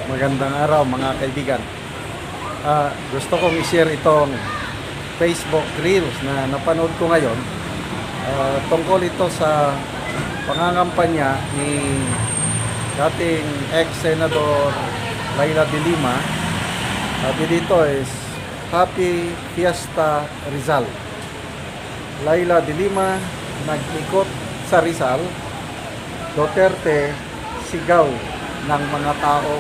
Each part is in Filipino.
Magandang araw mga kaibigan. Gusto kong i-share itong Facebook Reels na napanood ko ngayon. Tungkol ito sa pangangampanya ni dating ex-senador Laila de Lima. Sabi dito is Happy Fiesta Rizal. Laila de Lima nag-ikot sa Rizal. Duterte sigaw ng mga tao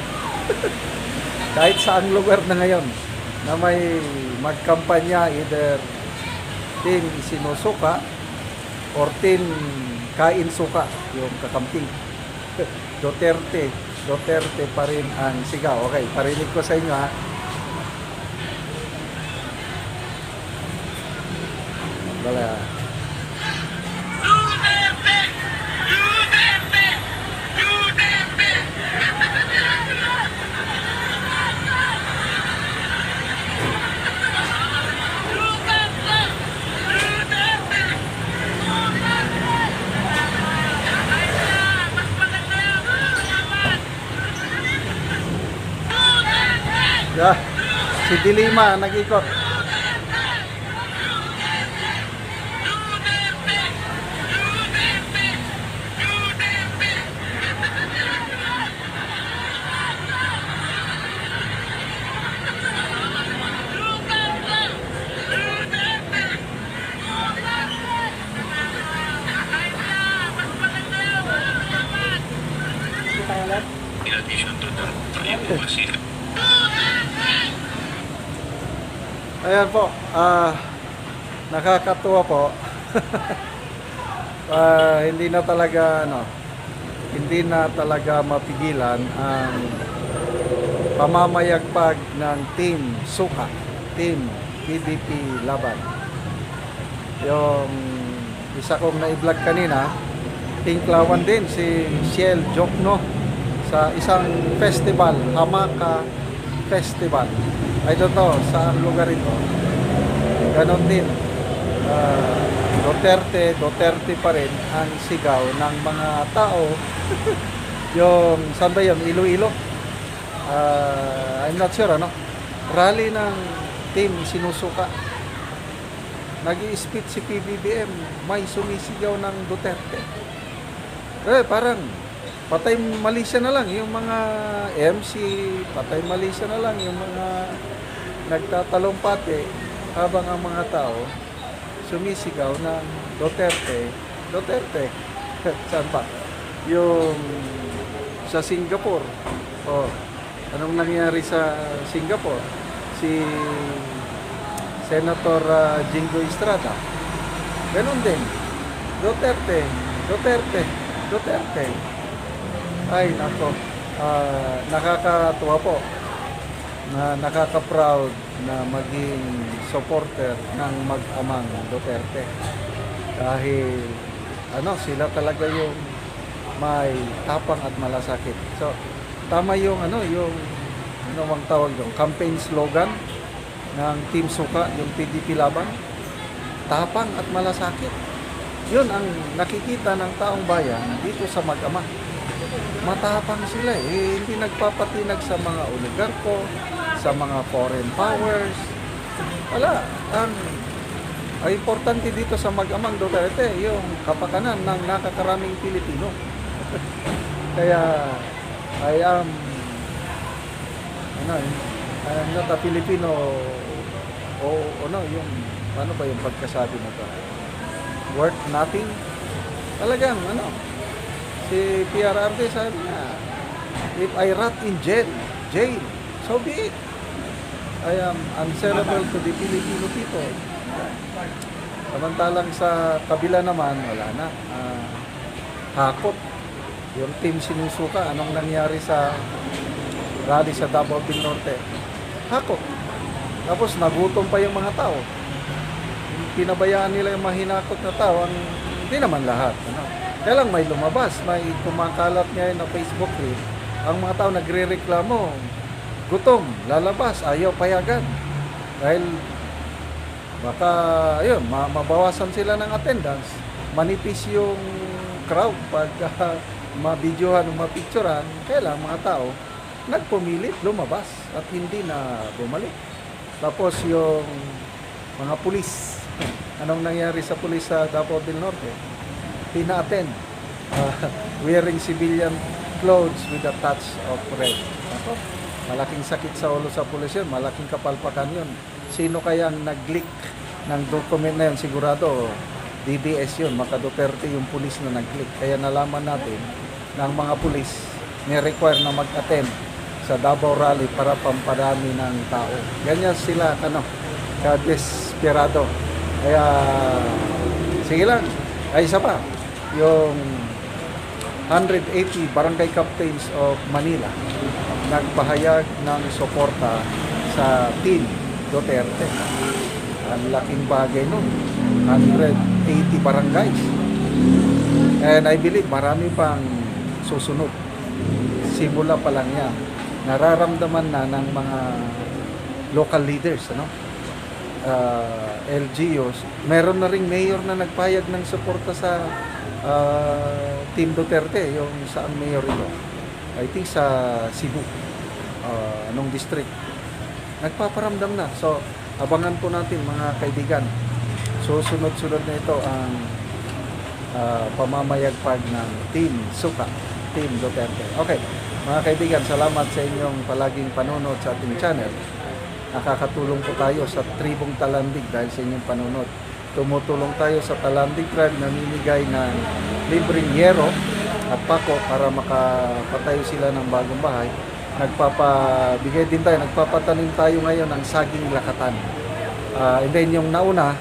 kahit saang lugar na ngayon na may magkampanya, either team sinusuka or team kain suka, yung kakamping. Duterte pa rin ang sigaw. Okay, parinig ko sa inyo ha. Wala. Yeah, si Dilima nag-ikot. In addition to that, tayo Ayan po, nakakatuwa po. Hindi na talaga mapigilan ang pamamayagpag ng Team Suka, Team PDP Laban. Yung isa kong na-vlog kanina, tinklawan din si Shell Jokno sa isang festival, Hamaka Festival. I don't know saan lugar ito. Ganon din. Duterte pa rin ang sigaw ng mga tao. Yung, saan ba yun? Iloilo? I'm not sure, ano? Rally ng team sinusuka. Nag-i-speech si PBBM. May sumisigaw ng Duterte. Parang patay Malaysia na lang yung mga MC, patay Malaysia na lang yung mga nagtatalumpati habang ang mga tao sumisigaw ng Duterte. Saan pa? Yung sa Singapore. Anong nangyari sa Singapore? Si Senator Jingo Estrada. Ganon din. Duterte. Ay, nako. Nakakatuwa po na nakaka-proud na maging supporter ng mag-amang Duterte. Dahil sila talaga yung may tapang at malasakit. So, tama yung bang tawag doon, campaign slogan ng Team Suka, yung PDP Laban. Tapang at malasakit. Yun ang nakikita ng taong bayan dito sa mag-ama. Matapang sila hindi nagpapatinag sa mga oligarko, sa mga foreign powers. Wala. Ang importante dito sa mag-amang Duterte, yung kapakanan ng nakakaraming Pilipino. Kaya I am I'm not a Filipino yung ano ba yung pagkasabi mo to? Worth nothing? Talagang si PRRD sabi niya, if I rot in jail, so be it. I am answerable to the Filipino people. Samantalang sa kabila naman, wala na. Hakot. Yung team sinusuka, anong nangyari sa rally sa Davao del Norte? Hakot. Tapos nagutom pa yung mga tao. Pinabayaan nila yung mahinakot na tao. Hindi naman lahat. Kaya lang may lumabas, may kumakalat ngayon na Facebook reel. Ang mga tao nagre-reklamo, gutom, lalabas, ayaw payagan. Dahil baka mabawasan sila ng attendance, manipis yung crowd pag mabidyohan o mapicturan, kaya lang mga tao nagpumilit lumabas at hindi na bumalik. Tapos yung mga pulis, anong nangyari sa pulis sa Davao del Norte? Tina-attend. Wearing civilian clothes with a touch of red. Ako, malaking sakit sa ulo sa pulis yun, malaking kapalpakan yun. Sino kaya ang nag-leak ng document na yun? Sigurado, DDS yun, Maka Duterte yung pulis na nag-leak. Kaya nalaman natin na ang mga pulis ni-require na mag-attend sa Davao Rally para pamparami ng tao. Ganyan sila, ka-desperado. Kaya, sige lang. Ay, isa pa, yung 180 barangay captains of Manila nagpahayag ng suporta sa Team Duterte. Ang laking bagay nun. 180 barangays. And I believe marami pang susunod. Simula pa lang yan. Nararamdaman na ng mga local leaders, LGUs. Meron na ring mayor na nagpahayag ng suporta sa Team Duterte, yung saan mayor ito? I think sa Cebu, anong district. Nagpaparamdam na. So, abangan po natin mga kaibigan. So, sunod-sunod na ito ang pamamayagpag ng Team Suka, Team Duterte. Okay, mga kaibigan, salamat sa inyong palaging panonood sa ating channel. Nakakatulong po tayo sa tribong Talandig dahil sa inyong panonood. Tumutulong tayo sa Talandig Tribe, namimigay ng libreng yero at pako para makapatayo sila ng bagong bahay. Nagpapabigay din tayo, nagpapatanim tayo ngayon ng saging lakatan. And then yung nauna,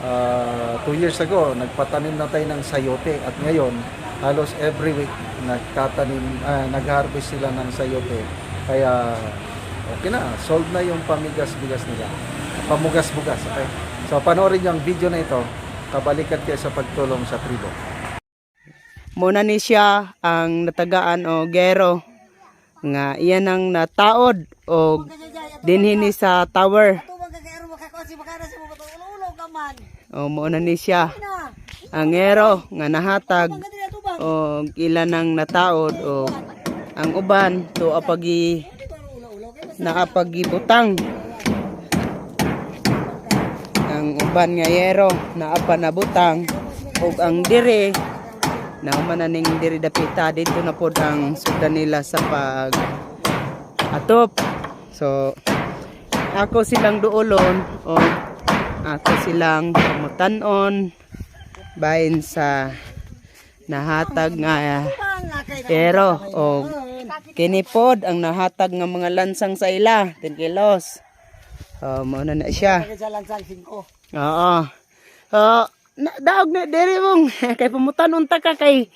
2 years ago, nagpatanim na tayo ng sayote at ngayon, halos every week, nag-harvest sila ng sayote. Kaya, okay na, sold na yung pamigas-bigas nila. Pamugas-bugas, okay? So, panoorin niyo ang video na ito, kabalikan kayo sa pagtulong sa tribo. Muna ni siya ang natagaan o gero nga iyan ang nataod o dinhini sa tower. O muna ni siya ang gero nga nahatag o ilan ang nataod o ang uban to apagi naapagibutang ang uban nga yero naapa na butang ug ang dire na umananing diri dapita dito na pod ang sudan nila sa pag atop. So ako silang duolon o ako silang pamutanon bahin sa nahatag nga pero o kinipod ang nahatag nga mga lansang sa ila 10 kilos. Mauna na siya. Oo. Daog na diri mong kay pamutan unta ka kay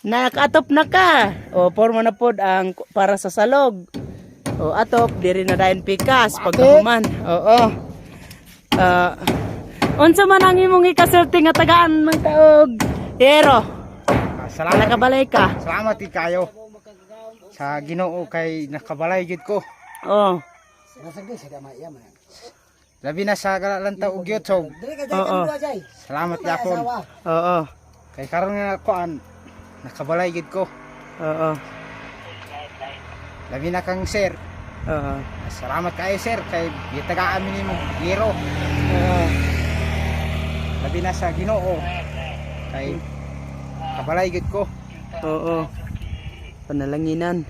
nakatop na ka forma na pod ang para sa salog atop diri na dayon pikas pagkahuman unsa man ang imong ikasulti nga tagaan ng taog pero salamat nakabalay ka salamat kayo sa Ginoo kay nakabalay gid ko labi na sa galantaw ug YouTube. Salamat gyapon. Kay karon nga kuan nakabalay gid ko. Labi na kang sir. Salamat kay sir kay gitagaan mi nimo giro. Labi na sa Ginoo kay kabalay gid ko. Panalanginan.